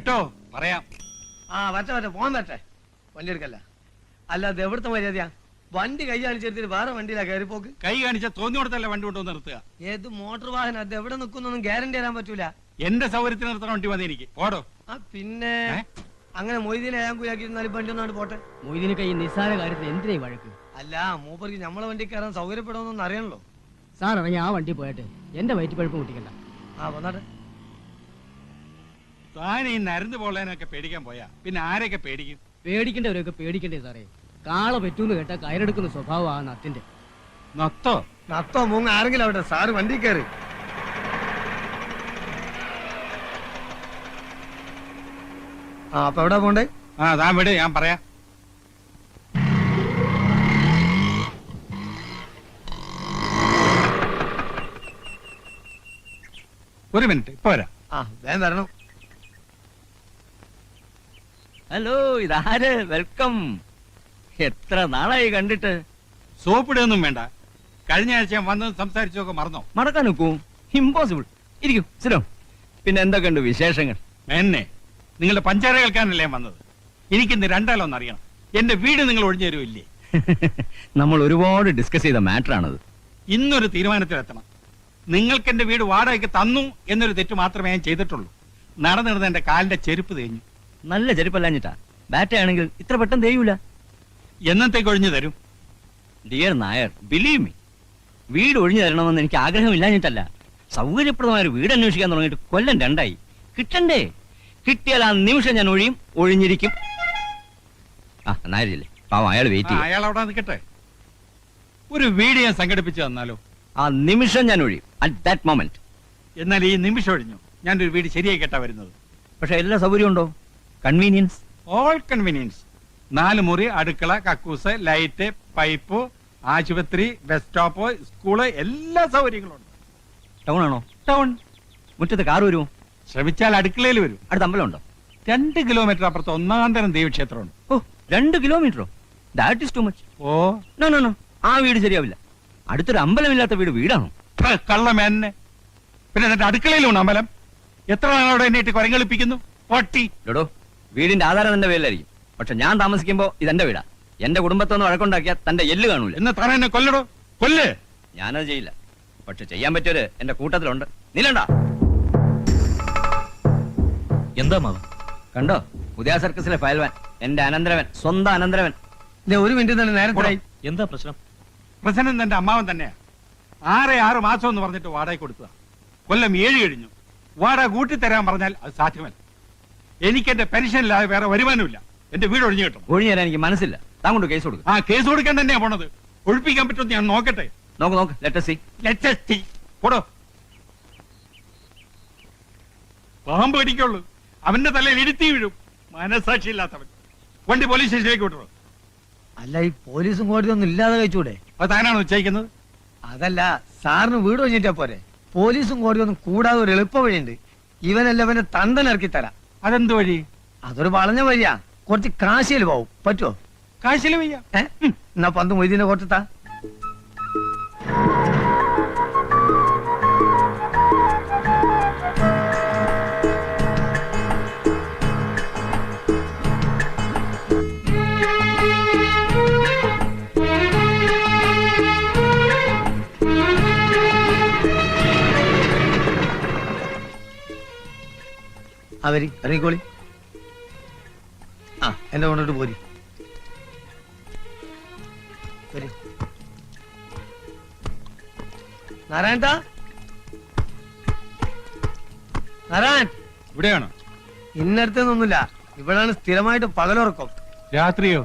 വിട്ടോ പറയാം. വരട്ടെ പോകാൻ വരട്ടെ. വണ്ടി എടുക്കല്ല. അല്ലാതെ എവിടുത്തെ മര്യാദയാ? വണ്ടി കൈ കാണിച്ചെടുത്തിട്ട് വേറെ വണ്ടിയിലാ കയറിപ്പോക്ക്. കൈ കാണിച്ച തോന്നി കൊടുത്തല്ലേ വണ്ടി കൊണ്ടു നിർത്തുക. ഏത് മോട്ടോർ വാഹനം അത് എവിടെ നിൽക്കുന്നൊന്നും ഗ്യാരണ്ടി തരാൻ പറ്റൂല. എന്റെ സൗകര്യത്തിന് നിർത്തണ വണ്ടി മതി എനിക്ക്. ഓടോ. പിന്നെ അങ്ങനെ മൊയ്തീനെ ഏകുയാക്കിയിരുന്നാലും വണ്ടി ഒന്നാണ് പോട്ടെ. മൊയ്തീന് കൈ നിസ്സാര കാര്യത്തിൽ എന്തിനാ വഴക്ക്? അല്ല മൂപ്പർക്ക് നമ്മളെ വണ്ടി കയറാൻ സൗകര്യപ്പെടുമെന്നൊന്നും അറിയണല്ലോ. സാർ ഇറങ്ങി ആ വണ്ടി പോയിട്ട് എന്റെ വയറ്റിപ്പഴുപ്പ് മുട്ടിക്കണ്ട. വന്നാട്ടെ. താൻ ഈ നരന്ന് പോളേനൊക്കെ പേടിക്കാൻ പോയാ പിന്നെ ആരെയൊക്കെ പേടിക്കും? പേടിക്കേണ്ടവരൊക്കെ പേടിക്കണ്ടേ സാറേ. കാള പറ്റൂന്ന് കേട്ടാ കയറെടുക്കുന്ന സ്വഭാവം ആ നത്തിന്റെ. നത്തോ മൂങ്ങ ആരെങ്കിലും അവിടെ. സാറ് വണ്ടി കയറി. അപ്പൊ എവിടെ പോണ്ടേ? താൻ വിട്, ഞാൻ പറയാം. ഒരു മിനിറ്റ്, ഇപ്പൊ വരാം. വേഗം വരണം. ഹലോ, ഇതാര്? വെൽക്കം. എത്ര നാളായി കണ്ടിട്ട്. സോപ്പിടൊന്നും വേണ്ട. കഴിഞ്ഞ ആഴ്ച ഞാൻ വന്നത് സംസാരിച്ചൊക്കെ മറന്നോ? മറക്കാൻ നോക്കൂ. ഇമ്പോസിബിൾ. ഇരിക്കൂ, സ്ഥിരം. പിന്നെ എന്തൊക്കെയുണ്ട് വിശേഷങ്ങൾ? എന്നെ നിങ്ങളുടെ പഞ്ചാര കേൾക്കാനല്ലേ ഞാൻ വന്നത്. എനിക്കിന്ന് രണ്ടാലൊന്നും അറിയണം. എന്റെ വീട് നിങ്ങൾ ഒഴിഞ്ഞു തരുമില്ലേ? നമ്മൾ ഒരുപാട് ഡിസ്കസ് ചെയ്ത മാറ്റർ ആണത്. ഇന്നൊരു തീരുമാനത്തിലെത്തണം. നിങ്ങൾക്ക് എന്റെ വീട് വാടകയ്ക്ക് തന്നു എന്നൊരു തെറ്റ് മാത്രമേ ഞാൻ ചെയ്തിട്ടുള്ളൂ. നടന്നിരുന്ന എന്റെ കാലിന്റെ ചെരുപ്പ് തേഞ്ഞു. നല്ല ചെരുപ്പല്ലാഞ്ഞിട്ടാ. ബാറ്റയാണെങ്കിൽ ഇത്ര പെട്ടെന്ന് തേയൂല. എന്നത്തേക്ക് ഒഴിഞ്ഞു തരും? ഡിയർ നായർ, ബിലീവ് മീ, വീട് ഒഴിഞ്ഞു തരണമെന്ന് എനിക്ക് ആഗ്രഹമില്ലാഞ്ഞിട്ടല്ല. സൗകര്യപ്രദമായ ഒരു വീട് അന്വേഷിക്കാൻ തുടങ്ങിയിട്ട് കൊല്ലം 2 കിട്ടണ്ടേ? കിട്ടിയാൽ ആ നിമിഷം ഞാൻ ഒഴിഞ്ഞിരിക്കും. നായരില്ലേ പാവം, അയാൾ വെയിറ്റ് ചെയ്യും. അയാൾ അവിടെ നിൽക്കട്ടെ. ഒരു വീട് ഞാൻ സംഘടിപ്പിച്ചു തന്നാലോ? ആ നിമിഷം ഞാൻ ഒഴിയും. At that moment. എന്നാൽ ഈ നിമിഷം ഒഴിഞ്ഞു ഞാനൊരു വീട് ശരിയായി കേട്ടാ വരുന്നത്. പക്ഷെ എല്ലാ സൗകര്യം ഉണ്ടോ? Convenience, all convenience. 4 മുറി, അടുക്കള, കക്കൂസ്, ലൈറ്റ്, പൈപ്പ്, ആശുപത്രി, ബസ് സ്റ്റോപ്പ്, സ്കൂള്, എല്ലാ സൗകര്യങ്ങളും ഉണ്ട്. ടൗൺ ആണോ? ടൗൺ. മുറ്റത്ത് കാർ വരുമോ? ശ്രമിച്ചാൽ അടുക്കളയിൽ വരും. അടുത്ത അമ്പലം ഉണ്ടോ? 2 കിലോമീറ്റർ അപ്പുറത്ത് ഒന്നാം തരം ദേവീക്ഷേത്രമുണ്ട്. 2 കിലോമീറ്ററോ? That is too much. No, ആ വീട് ശരിയാവില്ല. അടുത്തൊരു അമ്പലമില്ലാത്ത വീടാണോ? കള്ളമേന്നെ. പിന്നെ എന്നിട്ട് അടുക്കളയിലുണ്ട് അമ്പലം. എത്ര നാളോടെ എന്നെ കൊരങ്ങളിപ്പിക്കുന്നു പട്ടി. ഡോ, വീടിന്റെ ആധാരം തന്റെ പേരിലായിരിക്കും. പക്ഷെ ഞാൻ താമസിക്കുമ്പോ ഇതെന്റെ വീടാ. എന്റെ കുടുംബത്തൊന്നും വഴക്കുണ്ടാക്കിയാൽ തന്റെ എല്ല് കാണൂല. എന്ന് താൻ എന്നെ കൊല്ലടോ, കൊല്ല്. ഞാനത് ചെയ്യില്ല. പക്ഷെ ചെയ്യാൻ പറ്റിയൊരു എന്റെ കൂട്ടത്തിലുണ്ട്. നീലണ്ട. എന്താ മാവ? കണ്ടോ, പുതിയ സർക്കസിലെ ഫയൽവാൻ, എന്റെ അനന്തരവൻ, സ്വന്തം അനന്തരവൻ. ഒരു മിനിറ്റ് തന്നെ നേരത്തെ. എന്താ പ്രശ്നം? പ്രസിഡന്റ് എന്റെ അമ്മാവൻ തന്നെയാ. 6 മാസം എന്ന് പറഞ്ഞിട്ട് വാടക കൊടുത്തതാ. കൊല്ലം 7 കഴിഞ്ഞു. വാടക കൂട്ടിത്തരാൻ പറഞ്ഞാൽ അത് സാധ്യമല്ല. എനിക്ക് എന്റെ പെൻഷനില്ലാതെ വേറെ വരുമാനമില്ല. എന്റെ വീട് ഒഴിഞ്ഞു കിട്ടും. ഒഴിഞ്ഞു തരാൻ എനിക്ക് മനസ്സില്ല. താൻ കൊണ്ട് കേസ് കൊടുക്കും. കേസ് കൊടുക്കാൻ തന്നെയാ പോണത്. ഒഴിപ്പിക്കാൻ പറ്റുമെന്ന് ഞാൻ നോക്കട്ടെ. നോക്ക്, ലെറ്റ് അസ് സീ. പോടോ. പാമ്പ് കടിക്കുള്ളൂ. അവന്റെ തലയിൽ ഇരുത്തി വീഴും. മനസാക്ഷി ഇല്ലാത്തവൻ. വണ്ടി പോലീസ് സ്റ്റേഷനിലേക്ക് വിട്ടു. അല്ല, ഈ പോലീസും കോടതി ഒന്നും ഇല്ലാതെ കഴിച്ചൂടെ? അത് താനാണോ നിശ്ചയിക്കുന്നത്? അതല്ല, സാറിന് വീട് ഒഴിഞ്ഞിട്ടാ പോരെ. പോലീസും കോടതി ഒന്നും കൂടാതെ ഒരു എളുപ്പ വഴിയുണ്ട്. ഇവനല്ല അവന്റെ തണ്ടനിറക്കി തരാം. അതെന്ത് വഴി? അതൊരു വളഞ്ഞ വഴിയാ. കുറച്ച് കാശിയിൽ പോവും. പറ്റുമോ? കാശില് വയ്യ. എന്നാ 10 മൊയ്തീനെ കൊടുത്താ. ഇറങ്ങിക്കോളി. എന്നെ കൊണ്ടിട്ട് പോരി. നാരായണ, നാരായൺ ഇവിടെയാണോ? ഇന്നടുത്തൊന്നുമില്ല. ഇവിടാണ് സ്ഥിരമായിട്ട് പകലുറക്കം. രാത്രിയോ?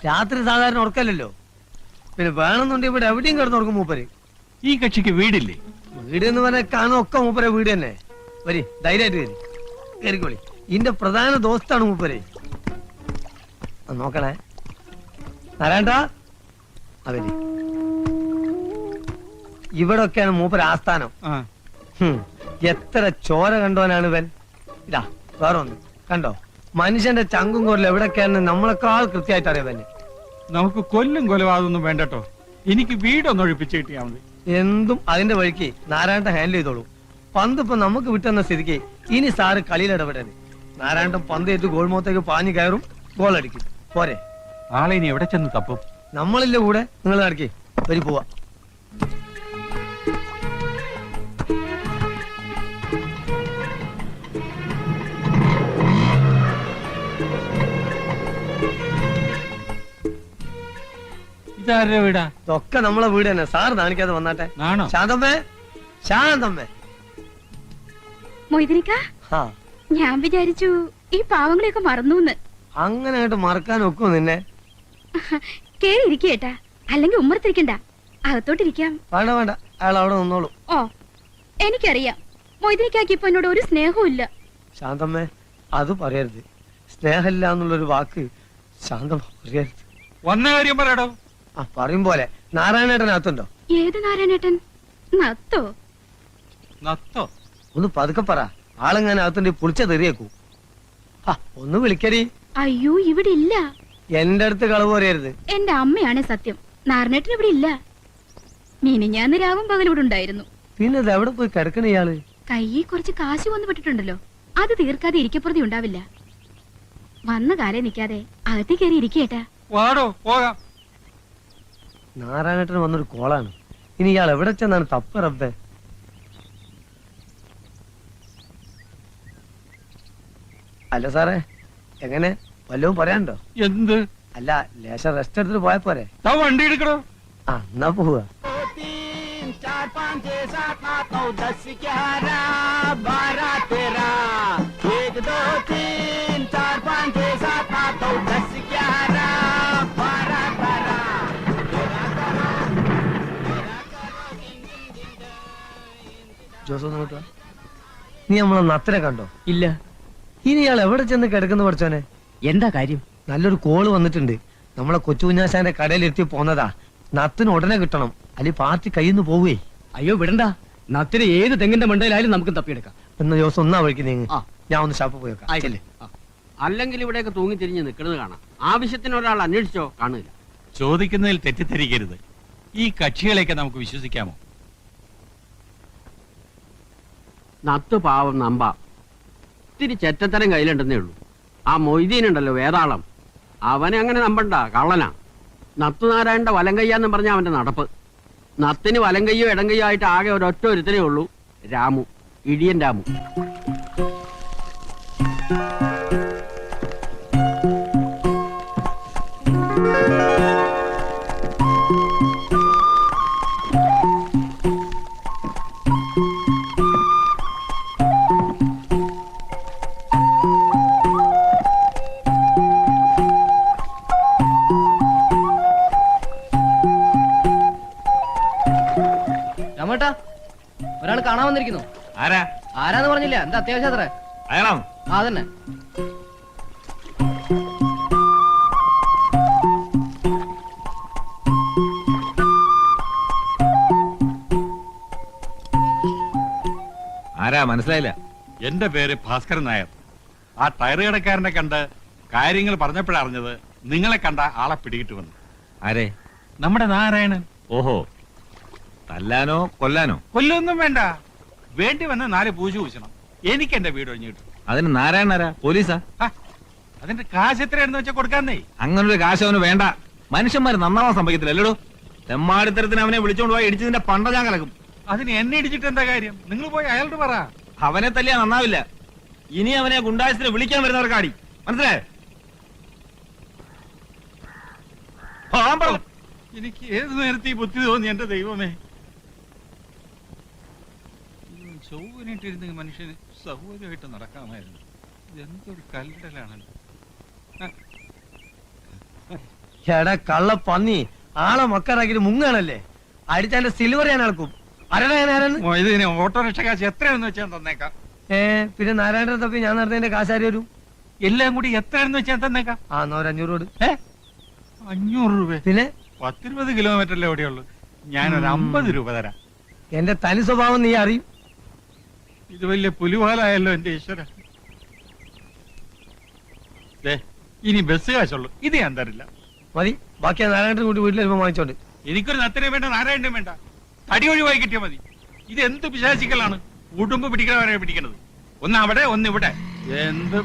രാത്രി സാധാരണ ഉറക്കല്ലോ. പിന്നെ വേണമെന്നുണ്ടെങ്കിൽ ഇവിടെ എവിടെയും കിടന്നുറക്കും മൂപ്പര്. ഈ കക്ഷിക്ക് വീടില്ലേ? വീട് എന്ന് പറഞ്ഞാൽ കാണൊക്കെ മൂപ്പരെ വീട് തന്നെ. വരി, ധൈര്യമായിട്ട് വരി, കയറിക്കോളി. ഇതിന്റെ പ്രധാന ദോസ്താണ് മൂപ്പര്. നോക്കണേ നാരായണ. അവര് ഇവിടൊക്കെയാണ് മൂപ്പര് ആസ്ഥാനം. എത്ര ചോര കണ്ടോനാണ് ഇവൻ. ഇതാ വേറെ ഒന്ന് കണ്ടോ, മനുഷ്യന്റെ ചങ്കും കോരിൽ എവിടൊക്കെയാണ് നമ്മളെക്കാൾ കൃത്യമായിട്ട് അറിയാൻ. നമുക്ക് കൊല്ലും കൊലപാതകമൊന്നും വേണ്ടട്ടോ. എനിക്ക് വീടൊന്നും ഒഴിപ്പിച്ച് കിട്ടിയാൽ മതി. എന്തും അതിന്റെ വഴിക്ക് നാരായണ ഹാൻഡിൽ ചെയ്തോളൂ. പന്ത് ഇപ്പൊ നമുക്ക് വിട്ടെന്ന സ്ഥിതിക്ക് ഇനി സാറ് കളിയിൽ ഇടപെടരുത്. നാരായണൻ പന്ത് ഏറ്റ് ഗോൾ മുഖത്തേക്ക് പാഞ്ഞു കയറും, ഗോൾ അടിക്കും. പോരെ? ആളെ ഇനി എവിടെ ചെന്ന് തപ്പും? നമ്മളില്ല കൂടെ, നിങ്ങൾ നടക്കി വരി പോവാ. ഇതാരുടെ വീടാ? ഇതൊക്കെ നമ്മളെ വീട് തന്നെ. സാർ നാണിക്കാതെ വന്നാട്ടെ. ആണോ? ശാന്തമ്മേ, ശാന്തമ്മേ. മൊയ്തനിക്ക, ആ, ഞാൻ വിചാരിച്ചു ഈ പാവങ്ങളെയൊക്കെ മറന്നൂന്ന്. അങ്ങനെ അങ്ങോട്ട് മറക്കാൻ ഒക്കും നിന്നെ? കേറി ഇരിക്കേട്ടാ, അല്ലെങ്കിൽ ഉമ്മറത്തിരിക്കണ്ട, അകത്തോട്ടിരിക്കാം. വേണ്ട വേണ്ട, അയാൾ അവിടെ നിന്നോളൂ. ഓ, എനിക്കറിയാം മൊയ്തനിക്കാക്ക് ഇപ്പൊ എന്നോട് ഒരു സ്നേഹവും ഇല്ല. ശാന്തമ്മേ, അത് പറയരുത്. സ്നേഹമില്ല എന്നുള്ളൊരു വാക്ക് ശാന്തമ്മ പറയരുത്. വന്ന കാര്യം പറയടോ. ആ, പറയും പോലെ. നാരായണേട്ടനകത്തുണ്ടോ? ഏത് നാരായണേട്ടൻ? നത്തോ? നത്തോ? ഒന്ന് പതുക്കെ പറ. ആളെങ്ങനെ അകത്തുണ്ട് പുളിച്ച തെറിയേക്കൂ. ഒന്ന് വിളിക്കടി. അയ്യോ, ഇവിടെ ഇല്ല. എന്റെ അടുത്ത് കളവ് പറയരുത്. എന്റെ അമ്മയാണ് സത്യം. നാരായണേട്ടൻ ഇവിടെ ഇല്ല. മിനിഞ്ഞാന്ന് രാവും പകലും ഇവിടെ ഉണ്ടായിരുന്നു. പിന്നെ ഇത് എവിടെ പോയി കിടക്കണ ഇയാള്? കയ്യിൽ കുറച്ച് കാശ് വന്നു പെട്ടിട്ടുണ്ടല്ലോ, അത് തീർക്കാതെ ഇരിക്കപ്പുറതി ഉണ്ടാവില്ല. വന്ന കാലേ നിക്കാതെ അകത്തി കയറി ഇരിക്കേട്ടാ. വാടോ, പോകാം. നാരായണേട്ടന് വന്നൊരു കോളാണ്. ഇനി ഇയാൾ എവിടെ ചെന്നാണ് തപ്പ് റബ്ബേ? അല്ല സാറേ, എങ്ങനെ വല്ലതും പറയാനുണ്ടോ? എന്ത്? അല്ല, ലേശം റെസ്റ്റ് എടുത്തിട്ട് പോയാ പോരെ? താ വണ്ടി എടുക്കണോ? ആ, എന്നാ പോവുക. ജോസ് ഒന്ന് ഇങ്ങോട്ട് വാ. നീ നമ്മളെ നത്തിനെ കണ്ടോ? ഇല്ല. ഇനി ഇയാൾ എവിടെ ചെന്ന് കിടക്കുന്നു പഠിച്ചോനെ? എന്താ കാര്യം? നല്ലൊരു കോള് വന്നിട്ടുണ്ട്. നമ്മളെ കൊച്ചുകുഞ്ഞാശാന്റെ കടയിലെത്തി പോന്നതാ. നത്തിന് ഉടനെ കിട്ടണം, അല്ലെ പാർട്ടി കയ്യിന്ന് പോവേ. അയ്യോ വിടണ്ട, നത്തിന് ഏത് തെങ്ങിന്റെ മണ്ടയിലായാലും നമുക്ക് തപ്പിയെടുക്കാം. എന്ന് ജോസ് ഒന്നാ വഴിക്ക് നീങ്ങ്. ആ. ഞാൻ ഒന്ന് ഷാപ്പ് പോയേക്കാം. ആയിക്കല്ലേ. അല്ലെങ്കിൽ ഇവിടെയൊക്കെ തൂങ്ങി തിരിഞ്ഞ് നിൽക്കുന്നത് കാണാം. ആവശ്യത്തിന് ഒരാൾ അന്വേഷിച്ചോ കാണില്ല. ചോദിക്കുന്നതിൽ തെറ്റിദ്ധരിക്കരുത്. ഈ കക്ഷികളെയൊക്കെ നമുക്ക് വിശ്വസിക്കാമോ? നത്ത് പാവം നമ്പ ഇത്തിരി ചെറ്റത്തരം കയ്യിലുണ്ടെന്നേ ഉള്ളൂ. ആ മൊയ്തീനുണ്ടല്ലോ വേതാളം, അവനെ അങ്ങനെ നമ്പണ്ട, കള്ളനാ. നത്തുനാരായണന്റെ വലം കയ്യാന്ന് പറഞ്ഞ അവന്റെ നടപ്പ്. നത്തിന് വലം കയ്യോ ഇടം കയ്യോ ആയിട്ട് ആകെ ഒരൊറ്റ ഒരുത്തനേ ഉള്ളൂ, രാമു, ഇടിയൻ രാമു. രാമേട്ടാ, ഒരാൾ കാണാൻ വന്നിരിക്കുന്നു. ആരാ? ആരാന്ന് പറഞ്ഞില്ല. എന്താ അത്യാവശ്യം അത്ര? അയാളാണ്. ആ തന്നെ. ആരാ മനസ്സിലായില്ല? എന്റെ പേര് ഭാസ്കരൻ നായർ. ആ ടയർ കടക്കാരനെ കണ്ട് കാര്യങ്ങൾ പറഞ്ഞപ്പോഴറിഞ്ഞത് നിങ്ങളെ കണ്ട ആളെ പിടികിട്ടുമെന്ന്. ആരെ? നമ്മുടെ നാരായണൻ. ഓഹോ, തല്ലാനോ കൊല്ലാനോ? കൊല്ലൊന്നും വേണ്ട, വേണ്ടി വന്ന് 4 പൂജ പൂശണം. എനിക്ക് എന്റെ വീട് ഒഴിഞ്ഞു കിട്ടും. അതിന് നാരായണനാരാ? പോലീസാ? അതിന്റെ കാശ് എത്രയാണെന്ന് വെച്ചാൽ കൊടുക്കാന്നേ. അങ്ങനൊരു കാശ് അവന് വേണ്ട. മനുഷ്യന്മാര് നന്നാവാൻ സംഭവിക്കത്തില്ല അല്ലടോ. തെമ്മാടിത്തരത്തിന് അവനെ വിളിച്ചോണ്ട് പോയി ഇടിച്ചതിന്റെ പണ്ട ഞാൻ കലക്കും. അതിന് എന്നെ ഇടിച്ചിട്ട് എന്താ കാര്യം? നിങ്ങൾ പോയി അയാളോട് പറ. അവനെ തല്ലിയാ നന്നാവില്ല. ഇനി അവനെ ഗുണ്ടായസിന് വിളിക്കാൻ വരുന്നവർക്കാടി, മനസ്സിലായേ? എനിക്ക് ഏത് നേരത്തെ ഈ ബുദ്ധി തോന്നി എന്റെ ദൈവമേ. ചൊവ്വനിട്ടിരുന്ന മനുഷ്യന് സൗകര്യമായിട്ട് നടക്കാമായിരുന്നു. എന്തൊരു കല്ലിടലാണല്ലോ. എടാ കള്ള പന്നി, ആളെ മക്കാറാക്കിട്ട് മുങ്ങാണല്ലേ? അടിച്ചാന്റെ സിൽവർ ഞാൻ അളക്കും. ഇതിന് ഓട്ടോറിക്ഷ കാശ് എത്രയാണെന്ന് വെച്ചാൽ തന്നേക്കാം. പിന്നെ നാരായണൻ തപ്പി ഞാൻ നടന്നതിന്റെ കാശാരി വരും. എല്ലാം കൂടി എത്രയാണെന്ന് വെച്ചാൽ തന്നേക്കാം. ആ, എന്നാ ഒരു 500 കൊടു. 500 രൂപ? പിന്നെ 10-20 കിലോമീറ്ററിലെ എവിടെയുള്ളൂ. ഞാനൊരു 50 രൂപ തരാം. എന്റെ തനി സ്വഭാവം നീ അറിയും. ഇത് വലിയ പുലിവാലായല്ലോ എന്റെ ഈശ്വര. ഇനി ബസ് കാശുള്ളൂ, ഇത് ഞാൻ തരില്ല. മതി, ബാക്കി നാരായണൻ കൂട്ടി വീട്ടിൽ വരുമ്പോ വാങ്ങിച്ചോണ്ട്. എനിക്കൊരു നത്തിനെ വേണ്ട, നാരായണനും വേണ്ട. തടി ഒഴിവായി കിട്ടിയാൽ മതി. ഇത് എന്ത് പിശാചിക്കലാണ്? ഉടുമ്പ് പിടിക്കണവരെ പിടിക്കണത്. ഒന്ന് അവിടെ ഒന്ന് ഇവിടെ. എന്ത്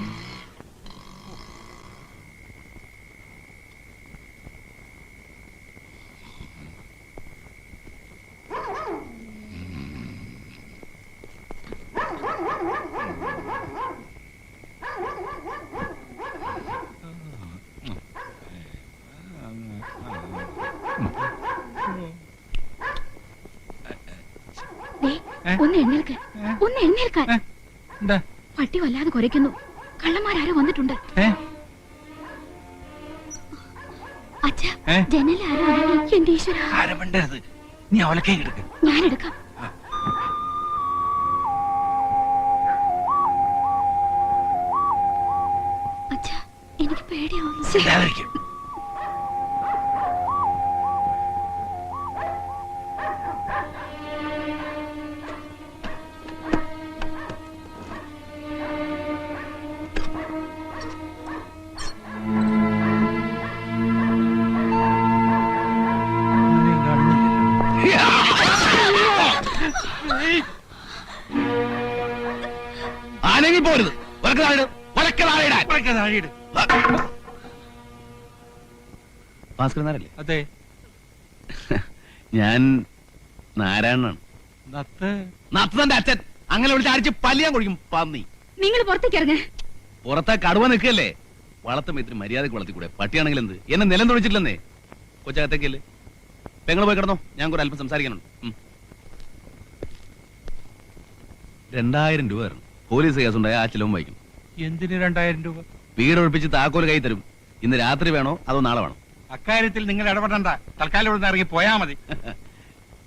ഒന്ന് എഴുന്നേൽക്ക്, ഒന്ന് എഴുന്നേൽക്കാൻ. എന്താ പട്ടി വല്ലാതെ കുരയ്ക്കുന്നു. കള്ളന്മാരാരോ വന്നിട്ടുണ്ട്. അച്ഛാ, ജനലാരോ അടങ്ങി. എന്റെ ഈശ്വര, ആരും മിണ്ടരുത്. നീ അവലക്കേ എടുക്ക. ഞാനെടുക്കാം. അച്ഛാ, എനിക്ക് പേടിയാവുന്നു. ആണെങ്കിൽ പോരുത്. ഭാസ്കരൻ നായരല്ലേ? അതെ, ഞാൻ നാരായണനാണ്. നത്തന്റെ അച്ഛൻ. അങ്ങനെ വിളിച്ച് അടിച്ച് പല്ലിയാൻ കൊഴിക്കും പന്നി. നിങ്ങൾ പുറത്തേക്ക് ഇറങ്ങ. പുറത്തെ കടുവ നിൽക്കല്ലേ? വളർത്തുമ്പോ ഇത്തിരി മര്യാദക്ക് വളർത്തിക്കൂടെ? പട്ടിയാണെങ്കിൽ എന്ത്? എന്നെ നിലം തൊഴിച്ചിട്ടില്ലെന്നേ. കൊച്ചകത്തേക്കല്ലേ? പെങ്ങൾ പോയി കിടന്നോ, ഞാൻ കൂടെ അല്പം സംസാരിക്കാനുണ്ട്. 2000 രൂപ തരണം. പോലീസ് കേസുണ്ടായ ആ ചിലവും വായിക്കും. എന്തിന് 2000 രൂപ? വീട് ഒഴിപ്പിച്ച് താക്കോല് കൈ തരും. ഇന്ന് രാത്രി വേണോ അതോ നാളെ വേണോ? അക്കാര്യത്തിൽ നിങ്ങൾ ഇടപെടണ്ട. തൽക്കാലം ഇവിടെ ഇറങ്ങി പോയാ മതി.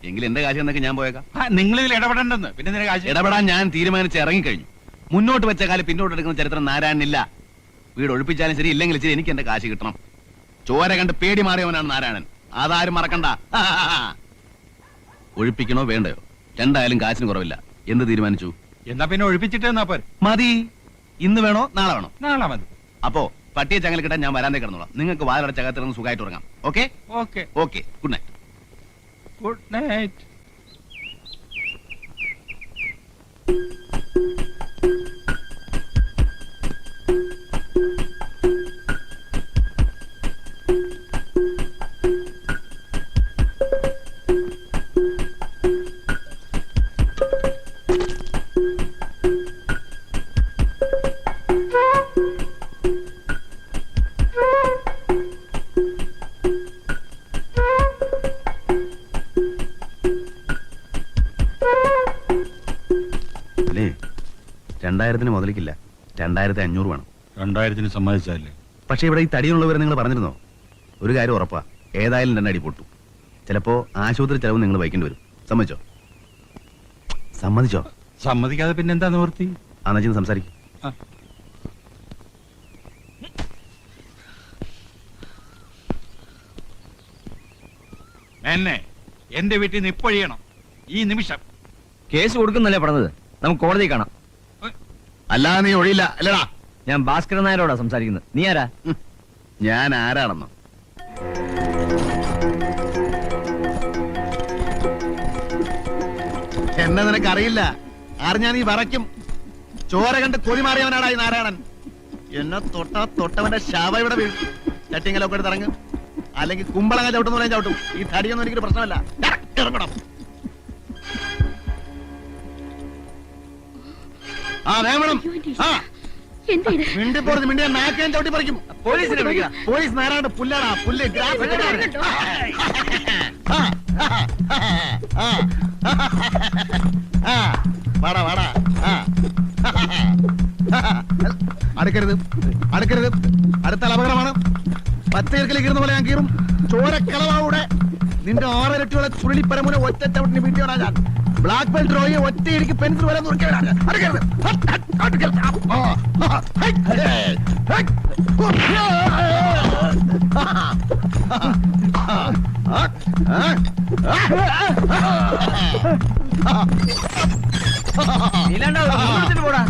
എങ്കിൽ എന്റെ കാശ് എന്നൊക്കെ ഞാൻ പോയേക്കാം. നിങ്ങൾ ഇതിൽ ഇടപെടണ്ടെന്ന്. പിന്നെ നിന്റെ കാശ് ഇടപെടാൻ ഞാൻ തീരുമാനിച്ച് ഇറങ്ങിക്കഴിഞ്ഞു. മുന്നോട്ട് വെച്ച കാലം പിന്നോട്ട് എടുക്കുന്ന ചരിത്രം നാരായണനില്ല. വീട് ഒഴിപ്പിച്ചാലും ശരി, ഇല്ലെങ്കിൽ ശരി, എനിക്ക് എന്റെ കാശ് കിട്ടണം. ചോര കണ്ട് പേടി മാറിയവനാണ് നാരായണൻ. അതാരും മറക്കണ്ട. ഒഴിപ്പിക്കണോ വേണ്ടയോ? രണ്ടായാലും കാശിന് കുറവില്ല. എന്ത് തീരുമാനിച്ചു? എന്നാ പിന്നെ ഒഴിപ്പിച്ചിട്ട് എന്നാ പോരെ. മതി. ഇന്ന് വേണോ നാളെ വേണോ? നാളെ മതി. അപ്പോ പട്ടിയെ ചങ്ങല കിട്ടാൻ ഞാൻ വരാന്തേ കിടന്നോളാം. നിങ്ങൾക്ക് വാതിലടച്ചകത്തിരുന്ന് സുഖമായിട്ട് ഉറങ്ങാം. Okay okay okay. Good night. Good night. അല്ലേ? 2000 മുതലിക്കില്ല. 2500 വേണം. 2000 സമ്മതിച്ചല്ലേ? പക്ഷെ ഇവിടെ ഈ തടിയുള്ളവർ നിങ്ങൾ പറഞ്ഞിരുന്നോ? ഒരു കാര്യം ഉറപ്പാ, ഏതായാലും 2 അടി പൊട്ടു. ചിലപ്പോ ആശുപത്രി ചെലവ് നിങ്ങൾ വഹിക്കേണ്ടി വരും. സമ്മതിച്ചോ? സമ്മതിച്ചോ? സമ്മതിക്കാതെ പിന്നെ എന്താ നിവൃത്തി? അന്നച്ചിന്ന് സംസാരിക്കും. എന്നെ എന്റെ വീട്ടിൽ നിന്ന് ഇപ്പൊഴിയണം ഈ നിമിഷം. കേസ് കൊടുക്കുന്നല്ലേ പറഞ്ഞത്? നമുക്ക് കോടതി കാണാം. അല്ലാതെ നീ ഒഴിയില്ല അല്ലടാ. ഞാൻ ഭാസ്കരൻ നായരോടാ സംസാരിക്കുന്നത്. നീ ആരാ? ഞാൻ ആരാണെന്നോ? എന്നെ നിനക്കറിയില്ല. അറിഞ്ഞാ നീ വറയ്ക്കും. ചോര കണ്ട് കൊതി മാറിയവനാടാ ഈ നാരായണൻ. എന്നെ തൊട്ടവന്റെ ശവ ഇവിടെ വീഴും. ചട്ടിങ്ങലൊക്കെ എടുത്ത് ഇറങ്ങും. അല്ലെങ്കിൽ കുമ്പളങ്ങ ചവിട്ടുന്ന പോലെ ചവിട്ടും. ഈ തടിയൊന്നും എനിക്കൊരു പ്രശ്നമല്ല. ഇറങ്ങണം. ആ വേണം. ആ എന്താ ഇത്? മിണ്ടിപ്പോറത് മിണ്ടിയ നാക്കാൻ ചവിട്ടി പറിക്കും. പോലീസിനെ വിളിക്കാം. പോലീസ് നേരാണ്ട് പുല്ലാടാ. പുല്ല് വാടാ വാടാ. അടുക്കരുത് അടുക്കരുത്. അടുത്താൽ അപകടമാണ്. പച്ചയിറക്കൽ കീറുന്ന പോലെ ഞാൻ കീറും. ചോരക്കളവാവിടെ നിന്റെ 6 ഇരട്ടിയുള്ള ചുരുളിപ്പരമുന ഒറ്റ ചവിട്ടിന് വീട്ടിയോടാ ഞാൻ. ബ്ലാക്ക് ബെൽറ്റ് റോയെ ഒറ്റയിടിക്ക് പെൻസിൽ വരെ നുറുക്കിയവരാണ്. അടുക്കരുത്. പോടാ.